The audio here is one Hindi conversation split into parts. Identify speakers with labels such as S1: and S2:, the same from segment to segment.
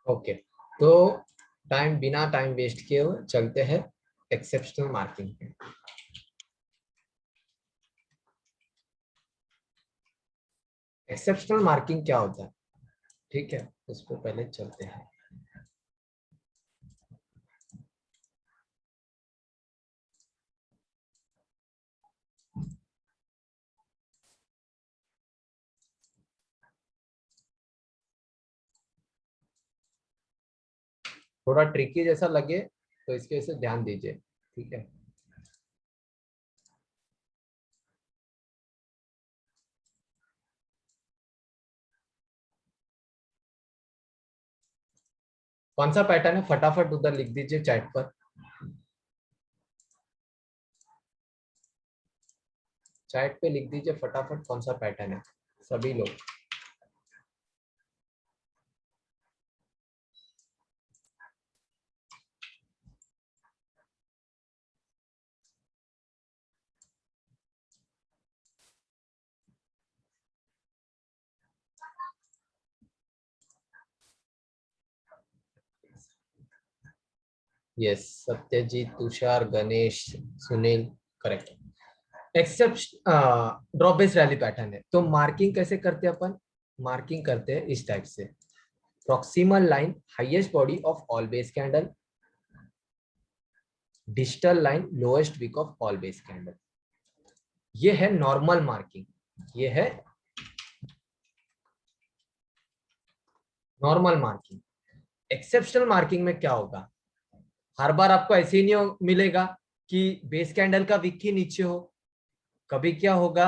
S1: ओके, तो बिना टाइम वेस्ट किए हुए चलते हैं एक्सेप्शनल मार्किंग पे। एक्सेप्शनल मार्किंग क्या होता है, ठीक है, उसको पहले चलते हैं। थोड़ा ट्रिकी जैसा लगे तो इसके वजह से ध्यान दीजिए, ठीक है। कौन सा पैटर्न है फटाफट उधर लिख दीजिए चैट पर। चैट पे लिख दीजिए फटाफट कौन सा पैटर्न है सभी लोग। Yes, Satyajit, Tushar, Ganesh, Sunil, correct. Except drop base rally pattern है, तो मार्किंग कैसे करते हैं अपन। मार्किंग करते हैं इस टाइप से, proximal line highest body of all base candle, digital line lowest wick of all base candle. ये है नॉर्मल मार्किंग, ये है नॉर्मल मार्किंग। एक्सेप्शनल मार्किंग में क्या होगा, हर बार आपको ऐसे ही नहीं मिलेगा कि बेस कैंडल का विक ही नीचे हो। कभी क्या होगा,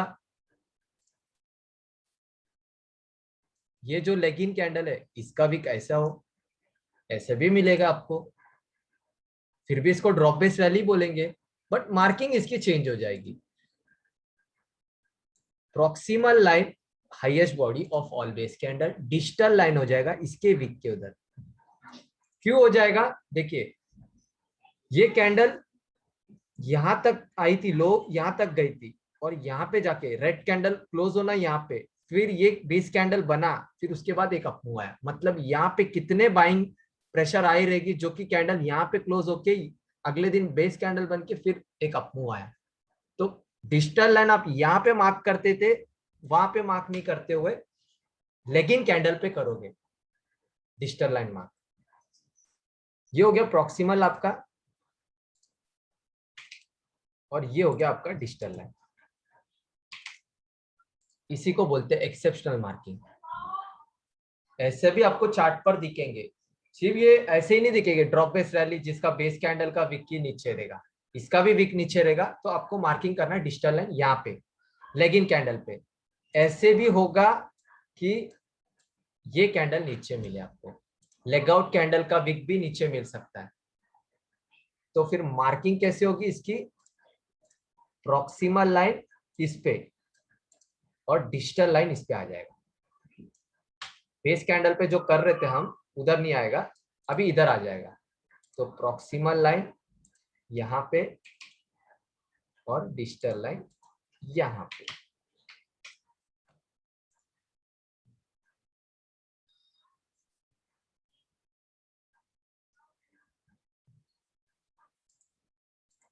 S1: ये जो लेगिन कैंडल है इसका विक ऐसा हो, ऐसे भी मिलेगा आपको, फिर भी इसको ड्रॉप बेस रैली बोलेंगे, बट मार्किंग इसकी चेंज हो जाएगी। Proximal line highest body of all base candle, digital line हो जाएगा इसके विक के उधर। क्यों हो जाएगा, देखिए ये कैंडल यहां तक आई थी, लो यहां तक गई थी, और यहां पे जाके रेड कैंडल क्लोज होना यहाँ पे, फिर ये बेस कैंडल बना, फिर उसके बाद एक अप मूव आया, मतलब यहाँ पे कितने बाइंग प्रेशर आई रहेगी, जो कि कैंडल यहाँ पे क्लोज होके अगले दिन बेस कैंडल बन के फिर एक अप मूव आया। तो डिजिटल लाइन आप यहाँ पे मार्क करते थे, वहां पे मार्क नहीं करते हुए लेगिन कैंडल पे करोगे डिजिटल लाइन मार्क। ये हो गया प्रॉक्सिमल आपका, और ये हो गया आपका डिजिटल लाइन। इसी को बोलते हैं एक्सेप्शनल मार्किंग। ऐसे भी आपको चार्ट पर दिखेंगे, सिर्फ ये ऐसे ही नहीं दिखेंगे ड्रॉप बेस रैली जिसका बेस कैंडल का विक ही नीचे रहेगा, इसका भी विक नीचे रहेगा, तो आपको मार्किंग करना है डिजिटल लाइन यहाँ पे लेगिन कैंडल पे। ऐसे भी होगा कि ये कैंडल नीचे मिले आपको, लेग आउट कैंडल का विक भी नीचे मिल सकता है। तो फिर मार्किंग कैसे होगी इसकी, प्रॉक्सिमल लाइन इस पे और डिजिटल लाइन इस पे आ जाएगा। बेस कैंडल पे जो कर रहे थे हम उधर नहीं आएगा, अभी इधर आ जाएगा। तो प्रॉक्सिमल लाइन यहाँ पे और डिजिटल लाइन यहाँ पे।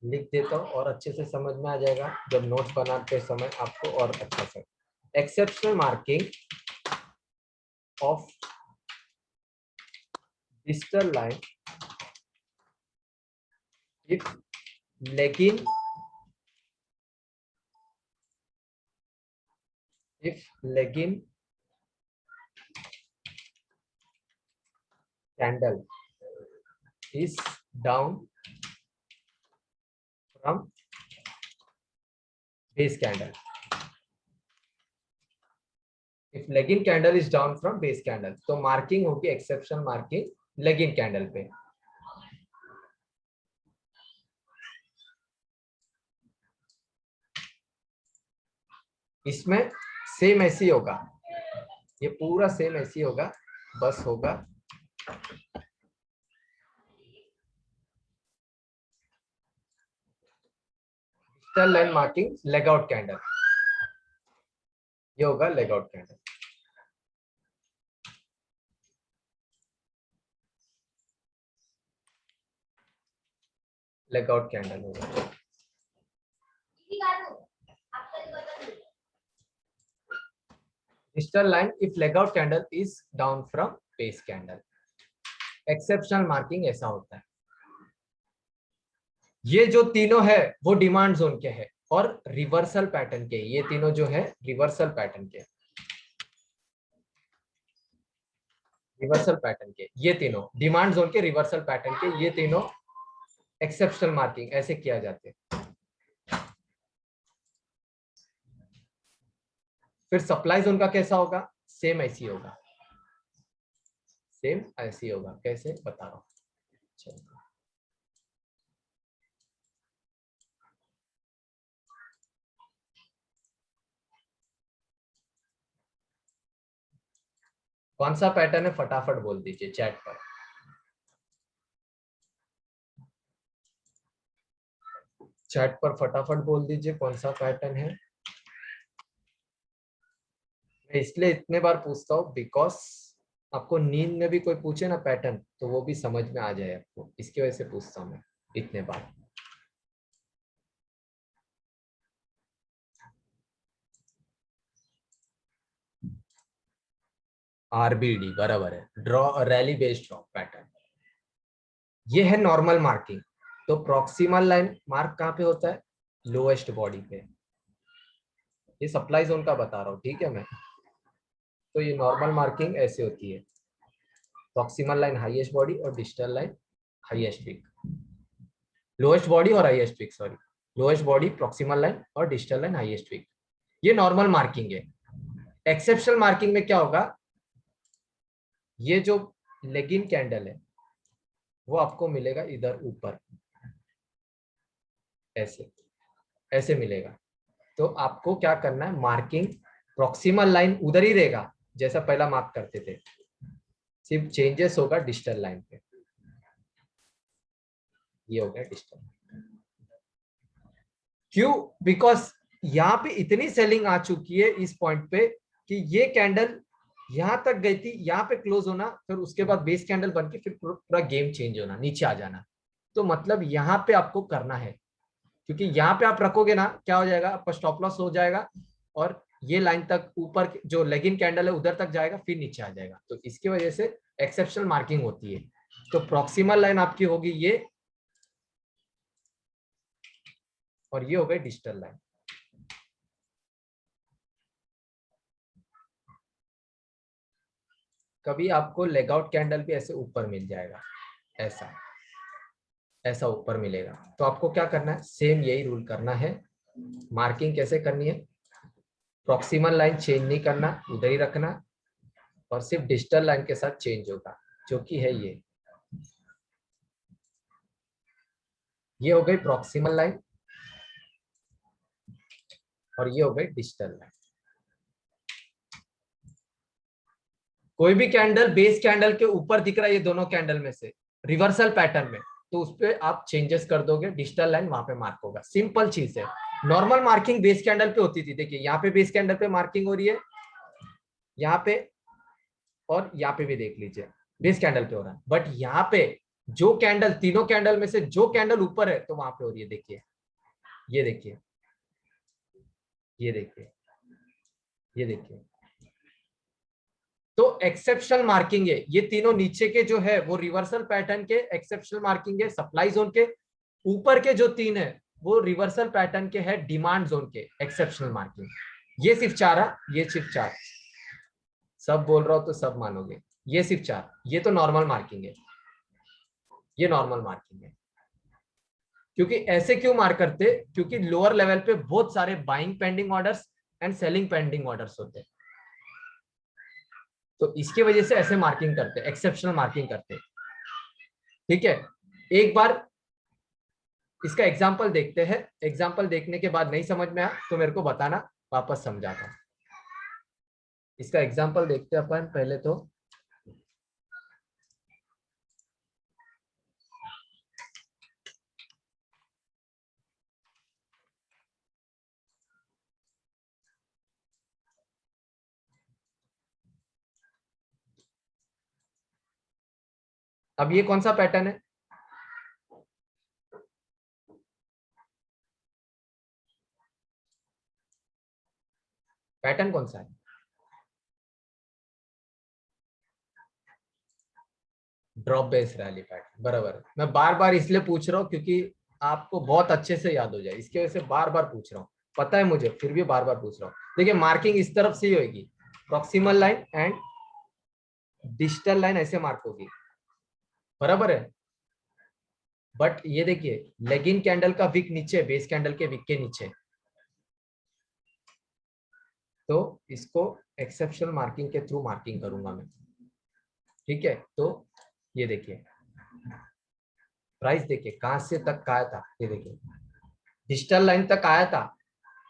S1: लिख देता हूँ और अच्छे से समझ में आ जाएगा जब नोट्स बनाते समय आपको और अच्छा से। Exceptional marking of digital line if लेगिन candle is down from base candle. If legging candle is down from base candle, तो मार्किंग होगी एक्सेप्शन मार्किंग लेगिन कैंडल पे। इसमें सेम ऐसी होगा, ये पूरा सेम ऐसी होगा, बस होगा digital line marking leg out candle, ये होगा leg out candle. Leg out candle होगा। Digital line if leg out candle is down from base candle. Exceptional marking ऐसा होता है। ये जो तीनों है वो डिमांड जोन के है और रिवर्सल पैटर्न के। ये तीनों जो है रिवर्सल पैटर्न के, रिवर्सल पैटर्न के ये तीनों डिमांड जोन के, रिवर्सल पैटर्न के ये तीनों एक्सेप्शनल मार्किंग ऐसे किया जाते हैं। फिर सप्लाई जोन का कैसा होगा? सेम ऐसी होगा, सेम ऐसी होगा। कैसे बता रहा हूं, चलो। कौन सा पैटर्न है फटाफट बोल दीजिए चैट पर। चैट पर फटाफट बोल दीजिए कौन सा पैटर्न है। मैं इसलिए इतने बार पूछता हूँ बिकॉज आपको नींद में भी कोई पूछे ना पैटर्न तो वो भी समझ में आ जाए आपको, इसकी वजह से पूछता हूँ मैं इतने बार। आरबीडी बराबर है, draw rally based draw pattern. ये है नॉर्मल मार्किंग। तो प्रॉक्सिमल लाइन मार्क कहाँ पे होता है? लोएस्ट बॉडी पे। ये सप्लाई जोन का बता रहा हूँ, ठीक है मैं। तो ये नॉर्मल मार्किंग ऐसे होती है, प्रॉक्सिमल लाइन हाईएस्ट बॉडी और digital line highest peak. Lowest body और highest peak, sorry, lowest body proximal line और डिजिटल लाइन हाईएस्ट पीक। ये नॉर्मल मार्किंग है। एक्सेप्शनल मार्किंग में क्या होगा? ये जो लेगिन कैंडल है वो आपको मिलेगा इधर ऊपर, ऐसे ऐसे मिलेगा। तो आपको क्या करना है, मार्किंग प्रॉक्सिमल लाइन उधर ही रहेगा जैसा पहला मार्क करते थे, सिर्फ चेंजेस होगा डिजिटल लाइन पे। ये हो गया डिजिटल। क्यों? बिकॉज यहाँ पे इतनी सेलिंग आ चुकी है इस पॉइंट पे कि ये कैंडल यहां तक गई थी, यहाँ पे क्लोज होना, फिर उसके बाद बेस कैंडल बन के फिर पूरा गेम चेंज होना, नीचे आ जाना। तो मतलब यहाँ पे आपको करना है, क्योंकि यहाँ पे आप रखोगे ना क्या हो जाएगा, आपका स्टॉप लॉस हो जाएगा और ये लाइन तक ऊपर जो लेगिन कैंडल है उधर तक जाएगा फिर नीचे आ जाएगा। तो इसकी वजह से एक्सेप्शनल मार्किंग होती है। तो प्रॉक्सिमल लाइन आपकी होगी ये, और ये हो गई डिजिटल लाइन। कभी आपको लेग आउट कैंडल भी ऐसे ऊपर मिल जाएगा, ऐसा ऐसा ऊपर मिलेगा। तो आपको क्या करना है, सेम यही रूल करना है। मार्किंग कैसे करनी है? प्रॉक्सिमल लाइन चेंज नहीं करना, उधर ही रखना, और सिर्फ डिजिटल लाइन के साथ चेंज होगा, जो कि है ये हो गई प्रॉक्सिमल लाइन और ये हो गई डिजिटल लाइन। कोई भी कैंडल बेस कैंडल के ऊपर दिख रहा है ये दोनों कैंडल में से रिवर्सल पैटर्न में, तो उस पर आप चेंजेस कर दोगे, डिजिटल लाइन वहां पे मार्क होगा। सिंपल चीज है। नॉर्मल मार्किंग बेस कैंडल पे होती थी, देखिए यहाँ पे बेस कैंडल पे मार्किंग हो रही है, यहाँ पे और यहाँ पे भी देख लीजिए बेस कैंडल पे हो रहा है। बट यहाँ पे जो कैंडल, तीनों कैंडल में से जो कैंडल ऊपर है तो वहां पे हो रही है, देखिए ये देखिए, ये देखिए, ये देखिए। तो एक्सेप्शनल मार्किंग है, ये तीनों नीचे के जो है वो रिवर्सल पैटर्न के एक्सेप्शनल मार्किंग है। सप्लाई जोन के ऊपर के जो तीन है वो रिवर्सल पैटर्न के है डिमांड जोन के एक्सेप्शनल मार्किंग। ये सिर्फ चार है, ये सिर्फ चार, सब बोल रहा हूं तो सब मानोगे। ये सिर्फ चार, ये तो नॉर्मल मार्किंग है, ये नॉर्मल मार्किंग है। क्योंकि ऐसे क्यों मार्क करते? क्योंकि लोअर लेवल पे बहुत सारे buying pending orders and selling pending orders होते हैं, तो इसकी वजह से ऐसे मार्किंग करते, एक्सेप्शनल मार्किंग करते। ठीक है, एक बार इसका एग्जाम्पल देखते हैं। एग्जाम्पल देखने के बाद नहीं समझ में आया तो मेरे को बताना, वापस समझाता। इसका एग्जाम्पल देखते हैं अपन पहले तो। अब ये कौन सा पैटर्न है? पैटर्न कौन सा है? ड्रॉप बेस रैली पैटर्न, बराबर है। मैं बार बार इसलिए पूछ रहा हूँ क्योंकि आपको बहुत अच्छे से याद हो जाए, इसकी वजह से बार बार पूछ रहा हूँ, पता है मुझे, फिर भी बार बार पूछ रहा हूँ। देखिए मार्किंग इस तरफ से ही होगी, proximal line and digital line ऐसे मार्क होगी, बराबर है। बट ये देखिए लेगिन कैंडल का विक नीचे, बेस कैंडल के विक के नीचे, तो इसको एक्सेप्शनल मार्किंग के थ्रू मार्किंग करूंगा मैं, ठीक है। तो ये देखिए प्राइस देखिए कहां से तक आया था, ये देखिए डिजिटल लाइन तक आया था,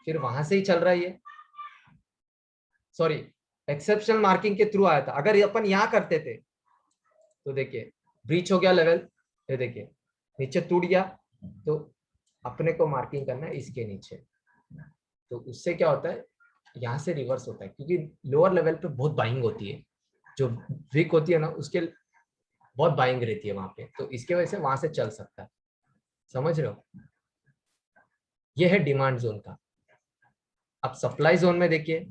S1: फिर वहां से ही चल रहा है ये, सॉरी एक्सेप्शनल मार्किंग के थ्रू आया था। अगर ये अपन यहाँ करते थे तो देखिए ब्रीच हो गया लेवल, ये देखिए नीचे टूट गया, तो अपने को मार्किंग करना है इसके नीचे। तो उससे क्या होता है, यहाँ से रिवर्स होता है, क्योंकि लोअर लेवल पे बहुत बाइंग होती है, जो वीक होती है ना उसके बहुत बाइंग रहती है वहां पे, तो इसके वजह से वहां से चल सकता है, समझ रहे हो। ये है डिमांड जोन का। अब सप्लाई जोन में देखिए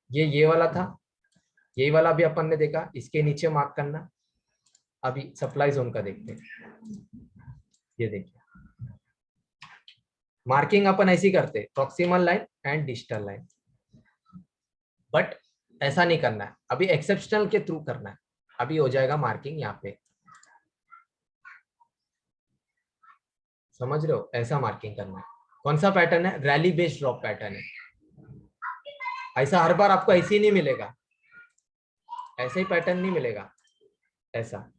S1: ये वाला था, यही वाला भी अपन ने देखा, इसके नीचे मार्क करना। अभी सप्लाई जोन का देखते हैं, ये देखिए मार्किंग अपन ऐसी करते, proximal line and digital line, but ऐसा नहीं करना है, अभी एक्सेप्शनल के थ्रू करना है। अभी हो जाएगा मार्किंग यहाँ पे, समझ रहे हो, ऐसा मार्किंग करना है। कौन सा पैटर्न है, रैली बेस्ड ड्रॉप पैटर्न है। ऐसा हर बार आपको ऐसे ही नहीं मिलेगा, ऐसे ही पैटर्न नहीं मिलेगा ऐसा।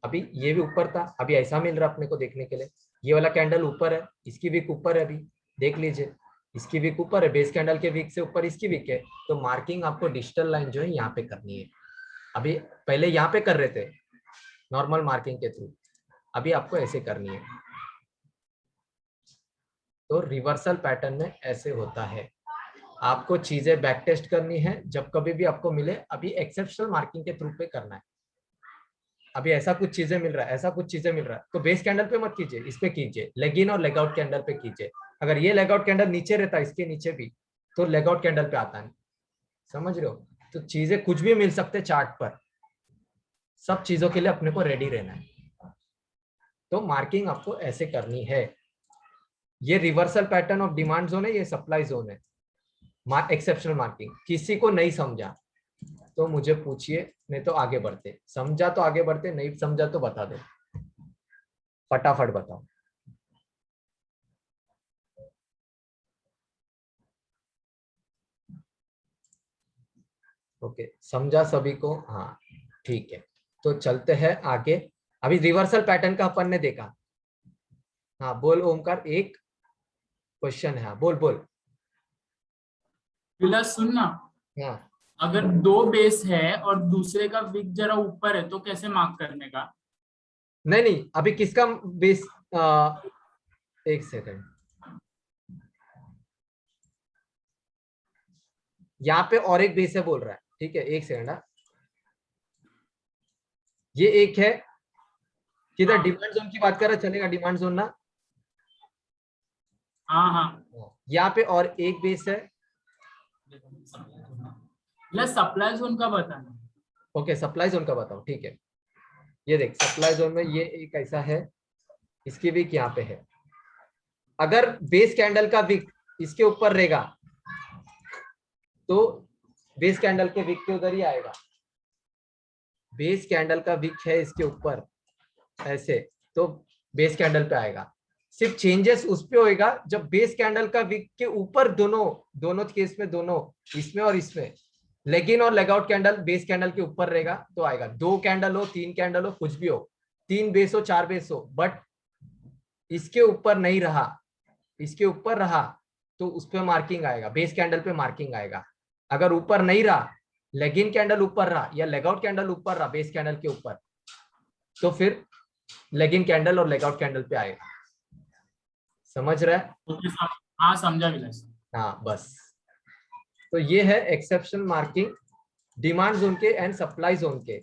S1: अभी ये भी ऊपर था, अभी ऐसा मिल रहा अपने को देखने के लिए, ये वाला कैंडल ऊपर है, इसकी वीक ऊपर है, अभी देख लीजिए इसकी वीक ऊपर है, बेस कैंडल के वीक से ऊपर इसकी वीक है। तो मार्किंग आपको डिजिटल लाइन जो है यहाँ पे करनी है। अभी पहले यहाँ पे कर रहे थे नॉर्मल मार्किंग के थ्रू, अभी आपको ऐसे करनी है। तो रिवर्सल पैटर्न में ऐसे होता है, आपको चीजें बैक टेस्ट करनी है जब कभी भी आपको मिले। अभी एक्सेप्शनल मार्किंग के थ्रू पे करना है। अभी ऐसा कुछ चीजें मिल रहा है, ऐसा कुछ चीजें मिल रहा है, तो बेस कैंडल पे मत कीजिए, इस पे कीजिए, लेग इन और लेग आउट कैंडल पे कीजिए। अगर ये लेग आउट कैंडल नीचे रहता है इसके नीचे भी, तो लेग आउट कैंडल पे आता है, समझ रहे हो। तो चीजें कुछ भी मिल सकते चार्ट पर, सब चीजों के लिए अपने को रेडी रहना है। तो मार्किंग आपको ऐसे करनी है। ये reversal pattern of demand zone है, ये सप्लाई जोन है। एक्सेप्शनल मार्किंग किसी को नहीं समझा तो मुझे पूछिए, नहीं तो आगे बढ़ते, समझा तो आगे बढ़ते, नहीं समझा तो बता दो, फटाफट बताओ। ओके समझा सभी को, हाँ ठीक है। तो चलते हैं आगे। अभी रिवर्सल पैटर्न का अपन ने देखा, हाँ बोल ओमकार, एक क्वेश्चन है, हाँ बोल बोल।
S2: प्लस सुनना,
S1: हाँ
S2: अगर दो बेस है और दूसरे का विक जरा ऊपर है तो कैसे मार्क करने का?
S1: नहीं नहीं, अभी किसका बेस, एक सेकंड, यहाँ पे और एक बेस है बोल रहा है, ठीक है एक सेकंड। ये एक है, किधर डिमांड जोन की बात कर रहा, चलेगा डिमांड जोन ना।
S2: हाँ हाँ,
S1: यहाँ पे और एक बेस है।
S2: प्लस सप्लाई जोन का बताना।
S1: ओके सप्लाई जोन का बताओ, ठीक है। ये देख सप्लाई जोन में ये एक ऐसा है, इसकी विक यहाँ पे है। अगर बेस कैंडल का विक इसके ऊपर रहेगा तो बेस कैंडल के विक के उधर ही आएगा। बेस कैंडल का विक है इसके ऊपर ऐसे, तो बेस कैंडल पे आएगा। सिर्फ चेंजेस उस पे होएगा जब बेस कैंडल का विक के ऊपर, दोनों दोनों केस में, दोनों इसमें और इसमें, लेग इन और leg out candle base candle के ऊपर रहेगा तो आएगा। दो कैंडल हो, तीन कैंडल हो, कुछ भी हो, तीन बेस हो, चार बेस हो, बट इसके ऊपर नहीं रहा, इसके ऊपर रहा तो उस पर मार्किंग आएगा, बेस कैंडल पे मार्किंग आएगा। अगर ऊपर नहीं रहा, लेग इन कैंडल ऊपर रहा या लेग आउट कैंडल ऊपर रहा बेस कैंडल के ऊपर, तो फिर लेग इन कैंडल और लेग आउट कैंडल पे आएगा। समझ रहा है?
S2: हाँ समझा विलास।
S1: हाँ बस। तो ये है एक्सेप्शन मार्किंग डिमांड जोन के एंड सप्लाई जोन के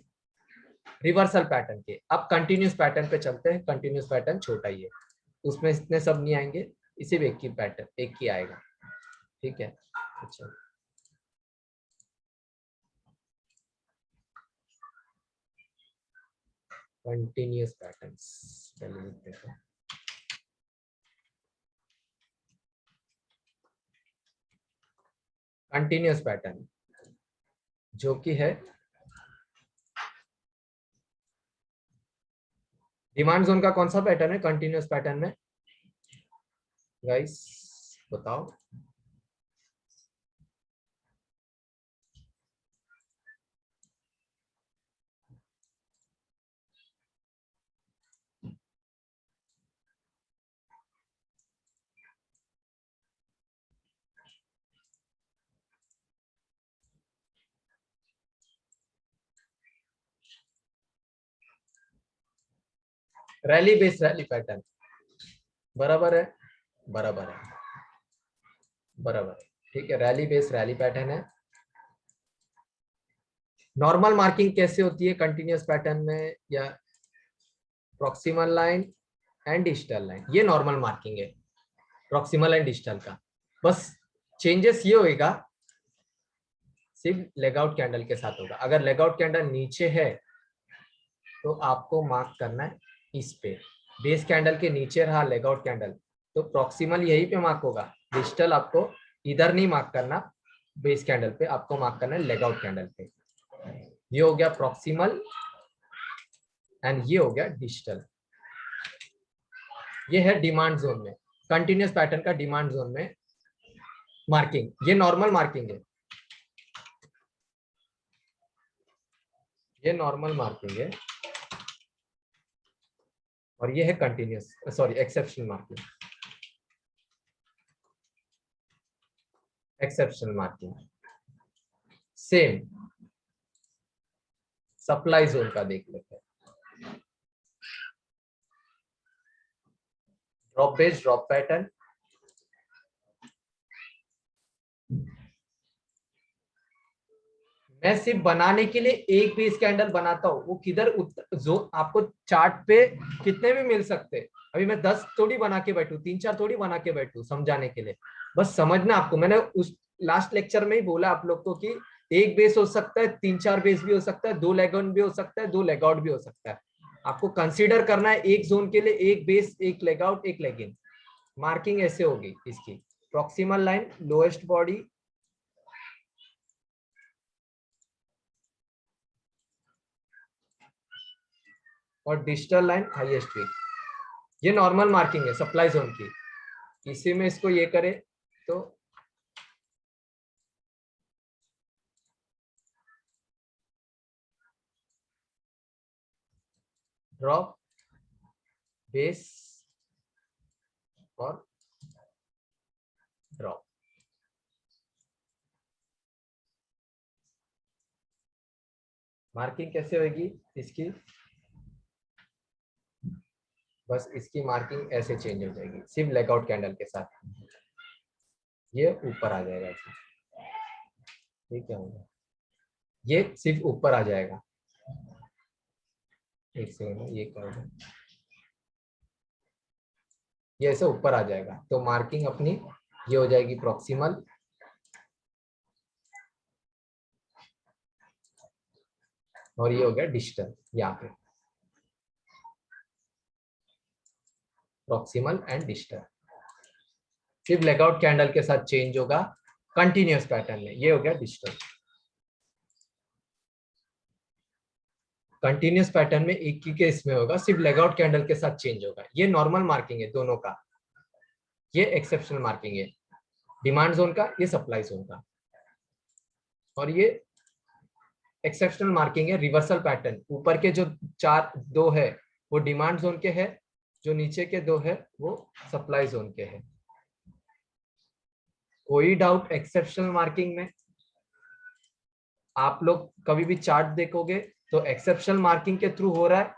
S1: रिवर्सल पैटर्न के। अब कंटिन्यूस पैटर्न पे चलते हैं। कंटिन्यूस पैटर्न छोटा ही है, उसमें इतने सब नहीं आएंगे, इसी में एक की पैटर्न एक ही आएगा, ठीक है। अच्छा कंटिन्यूअस पैटर्न्स पहले लिखते हैं। कंटिन्यूअस पैटर्न जो कि है डिमांड जोन का कौन सा पैटर्न है कंटिन्यूअस पैटर्न में गाइस बताओ। रैली बेस्ड रैली पैटर्न बराबर है, बराबर है, बराबर है, ठीक है। रैली बेस्ड रैली पैटर्न है। नॉर्मल मार्किंग कैसे होती है कंटिन्यूअस पैटर्न में, या proximal line and digital line, ये नॉर्मल मार्किंग है प्रॉक्सिमल एंड डिजिटल का। बस चेंजेस ये होएगा सिर्फ लेगआउट कैंडल के साथ होगा। अगर लेगआउट कैंडल नीचे है तो आपको मार्क करना है इस पे, बेस कैंडल के नीचे रहा लेगआउट कैंडल तो प्रॉक्सिमल यही पे मार्क होगा। डिजिटल आपको इधर नहीं मार्क करना, बेस कैंडल पे आपको मार्क करना है लेगआउट कैंडल पे। ये हो गया प्रॉक्सिमल एंड ये हो गया डिजिटल। ये है डिमांड जोन में, कंटिन्यूअस पैटर्न का डिमांड जोन में मार्किंग, ये नॉर्मल मार्किंग है, ये नॉर्मल मार्किंग है। और ये है continuous sorry exceptional marking, exceptional marking. Same supply zone का देख लेते हैं। ड्रॉप बेस्ड ड्रॉप पैटर्न, मैं सिर्फ बनाने के लिए एक बेस कैंडल बनाता हूँ, वो किधर जो आपको चार्ट पे कितने भी मिल सकते हैं। अभी मैं 10 थोड़ी बना के बैठू, 3-4 थोड़ी बना के बैठू समझाने के लिए। बस समझना आपको, मैंने उस लास्ट लेक्चर में ही बोला आप लोग को कि एक बेस हो सकता है, 3-4 बेस भी हो सकता है, 2 लेग ऑन भी हो सकता है, 2 लेग आउट भी हो सकता है। आपको कंसीडर करना है एक जोन के लिए एक बेस, एक लेग आउट, एक लेग इन। मार्किंग ऐसे होगी इसकी, प्रॉक्सिमल लाइन लोएस्ट बॉडी, और डिजिटल लाइन हाईएस्ट वीक। ये नॉर्मल मार्किंग है सप्लाई जोन की। इसी में इसको ये करे तो ड्रॉप बेस और ड्रॉप। मार्किंग कैसे होगी इसकी, बस इसकी मार्किंग ऐसे चेंज हो जाएगी सिर्फ लेगआउट कैंडल के साथ, ये ऊपर आ जाएगा। ये क्या होगा, ये सिर्फ ऊपर आ जाएगा। एक सेकंड, ये क्या होगा, ये ऐसे ऊपर आ जाएगा तो मार्किंग अपनी ये हो जाएगी प्रॉक्सिमल, और ये हो गया डिजिटल। यहाँ पे प्रॉक्सिमल एंड डिजिटल सिर्फ लेगआउट कैंडल के साथ चेंज होगा कंटिन्यूअस पैटर्न में। ये हो गया डिजिटल। कंटिन्यूअस पैटर्न में एक ही केस में होगा, सिर्फ लेगआउट कैंडल के साथ चेंज होगा। ये नॉर्मल मार्किंग है दोनों का, ये एक्सेप्शनल मार्किंग है डिमांड जोन का, ये सप्लाई जोन का। और ये एक्सेप्शनल मार्किंग है रिवर्सल पैटर्न, ऊपर के जो दो है वो डिमांड जोन के है, जो नीचे के दो है वो सप्लाई जोन के है। कोई डाउट एक्सेप्शनल मार्किंग में? आप लोग कभी भी चार्ट देखोगे तो एक्सेप्शनल मार्किंग के थ्रू हो रहा है,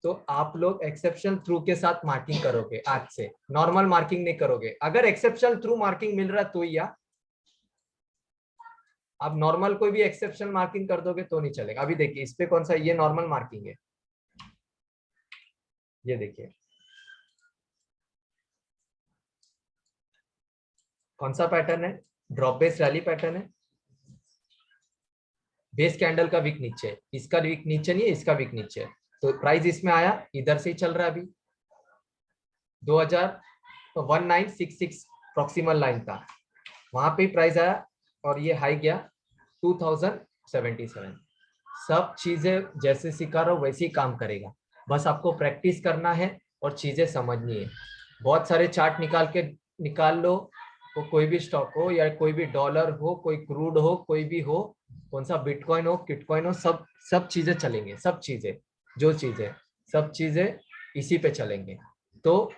S1: तो आप लोग एक्सेप्शन थ्रू के साथ मार्किंग करोगे आज से, नॉर्मल मार्किंग नहीं करोगे। अगर एक्सेप्शन थ्रू मार्किंग मिल रहा है तो, या आप नॉर्मल कोई भी एक्सेप्शन मार्किंग कर दोगे तो नहीं चलेगा। अभी देखिए इस पे कौन सा, ये नॉर्मल मार्किंग है, ये देखिए कौन सा पैटर्न है? ड्रॉप बेस रैली पैटर्न है। बेस कैंडल का विक नीचे है, इसका विक नीचे नहीं है, इसका विक नीचे है, तो प्राइस इसमें आया इधर से ही चल रहा है अभी 1966 प्रॉक्सिमल लाइन था, वहां पे प्राइस आया और ये हाई गया 2077। सब चीजें जैसे सिखा रहा हूं वैसे ही काम करेगा, बस आपको प्रैक्टिस करना है और चीजें समझनी है। बहुत सारे चार्ट निकाल लो, वो कोई भी स्टॉक हो या कोई भी डॉलर हो, कोई क्रूड हो, कोई भी हो, कौन सा बिटकॉइन हो, किटकॉइन हो, सब चीजें चलेंगे, सब चीजें जो चीजें सब चीजें इसी पे चलेंगे। तो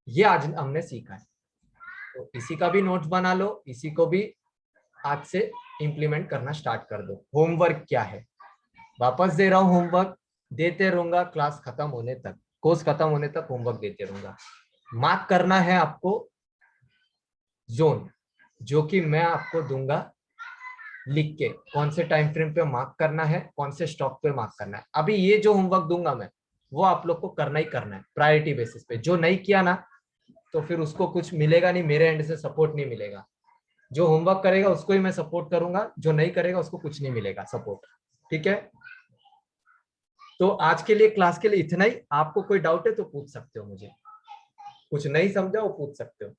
S1: ये आज हमने सीखा है, तो इसी का भी नोट्स बना लो, इसी को भी आज से इंप्लीमेंट करना स्टार्ट कर दो। होमवर्क क्या है, वापस दे रहा हूं, होमवर्क देते रहूंगा क्लास खत्म होने तक, कोर्स खत्म होने तक होमवर्क देते रहूंगा। मार्क करना है आपको जोन, जो कि मैं आपको दूंगा लिख के, कौन से टाइम फ्रेम पे मार्क करना है, कौन से स्टॉक पे मार्क करना है। अभी ये जो होमवर्क दूंगा मैं, वो आप लोग को करना ही करना है प्रायोरिटी बेसिस पे। जो नहीं किया ना, तो फिर उसको कुछ मिलेगा नहीं, मेरे एंड से सपोर्ट नहीं मिलेगा। जो होमवर्क करेगा उसको ही मैं सपोर्ट करूंगा, जो नहीं करेगा उसको कुछ नहीं मिलेगा सपोर्ट, ठीक है। तो आज के लिए क्लास के लिए इतना ही। आपको कोई डाउट है तो पूछ सकते हो मुझे, कुछ नहीं समझा वो पूछ सकते हो,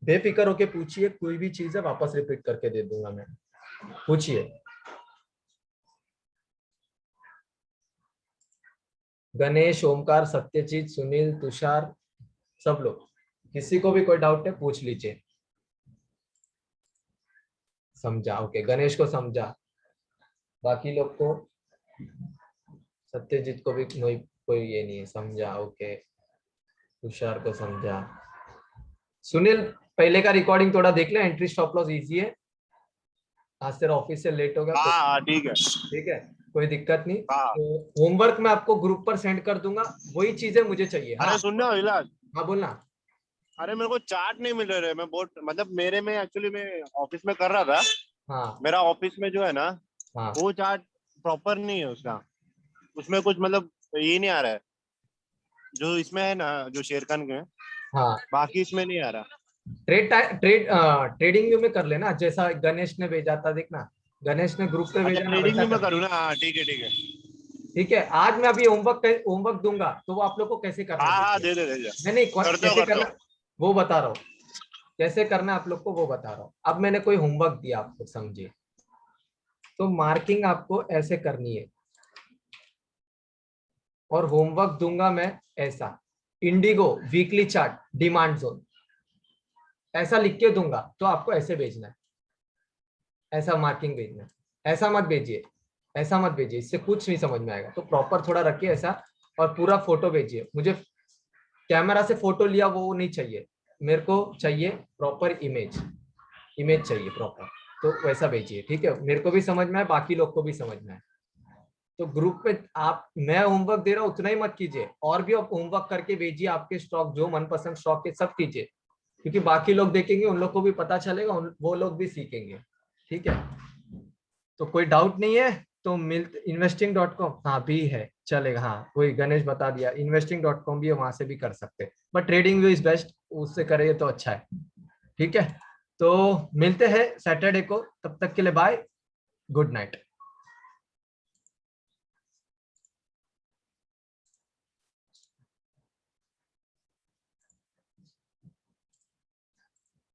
S1: बेफिक्र होके पूछिए, कोई भी चीज है वापस रिपीट करके दे दूंगा मैं, पूछिए। गणेश, ओमकार, सत्यजीत, सुनील, तुषार, सब लोग, किसी को भी कोई डाउट है पूछ लीजिए। समझा? ओके, गणेश को समझा, बाकी लोग को, सत्यजीत को भी कोई ये नहीं है, समझा, ओके, तुषार को समझा। सुनील, पहले का रिकॉर्डिंग थोड़ा देख ले, एंट्री स्टॉप लॉस इजी है। आज तेरा ऑफिस से लेट हो गया तो
S3: हाँ ठीक है,
S1: ठीक है, कोई दिक्कत नहीं।
S3: हाँ।
S1: तो होमवर्क मैं आपको ग्रुप पर सेंड कर दूंगा, वही चीजें मुझे चाहिए। हाँ
S3: अरे सुन रहे हो इलाज,
S1: हाँ बोलना।
S3: अरे मेरे को चार्ट नहीं मिल रहे, मैं बहुत मतलब मेरे में एक्चुअली मैं ऑफिस में कर रहा था,
S1: हाँ
S3: मेरा ऑफिस में जो है ना
S1: हाँ
S3: वो चार्ट प्रॉपर नहीं है उसका, उसमें कुछ मतलब ये नहीं आ रहा है जो इसमें है ना, जो शेरखान के,
S1: हाँ,
S3: बाकी इसमें नहीं आ रहा।
S1: ट्रेडिंग व्यू में कर लेना, जैसा गणेश ने भेजा था, देखना गणेश ने ग्रुप पे
S3: अच्छा
S1: भेजा ना,
S3: ट्रेडिंग
S1: वैसा
S3: भी मैं
S1: कर।
S3: करूँ ना, हाँ ठीक है ठीक है।
S1: ठीक है, आज मैं अभी होमवर्क दूंगा, तो वो आप लोग को कैसे करना है
S3: हाँ हाँ
S1: देखिए।
S3: दे दे
S1: नहीं नहीं,
S3: करते हो
S1: कैसे
S3: करते
S1: करना
S3: हो।
S1: वो बता रहा हूँ, कैसे करना आप लोग को वो बता रहा हूँ। अब मैंने कोई होमवर्क दिया आपको, समझिए, तो मार्किंग आपको ऐसे करनी है, और होमवर्क दूंगा मैं ऐसा, Indigo weekly chart demand zone ऐसा लिख के दूंगा, तो आपको ऐसे भेजना है, ऐसा मार्किंग भेजना है। ऐसा मत भेजिए, ऐसा मत भेजिए, इससे कुछ नहीं समझ में आएगा। तो प्रॉपर थोड़ा रखिए ऐसा, और पूरा फोटो भेजिए मुझे। कैमरा से फोटो लिया वो नहीं चाहिए, मेरे को चाहिए प्रॉपर इमेज, इमेज चाहिए प्रॉपर, तो वैसा भेजिए, ठीक है। मेरे को भी समझ में आए, बाकी लोग को भी समझ में आए। तो ग्रुप में आप, मैं होमवर्क दे रहा हूँ उतना ही मत कीजिए, और भी आप होमवर्क करके भेजिए, आपके स्टॉक जो मनपसंद स्टॉक के सब कीजिए, क्योंकि बाकी लोग देखेंगे, उन लोग को भी पता चलेगा, वो लोग भी सीखेंगे, ठीक है। तो कोई डाउट नहीं है तो investing.com, हाँ भी है, चलेगा। हाँ वही गणेश बता दिया, investing.com भी है, वहां से भी कर सकते हैं, but trading view is best, उससे करेंगे तो अच्छा है, ठीक है। तो मिलते हैं सैटरडे को, तब तक के लिए बाय, गुड नाइट।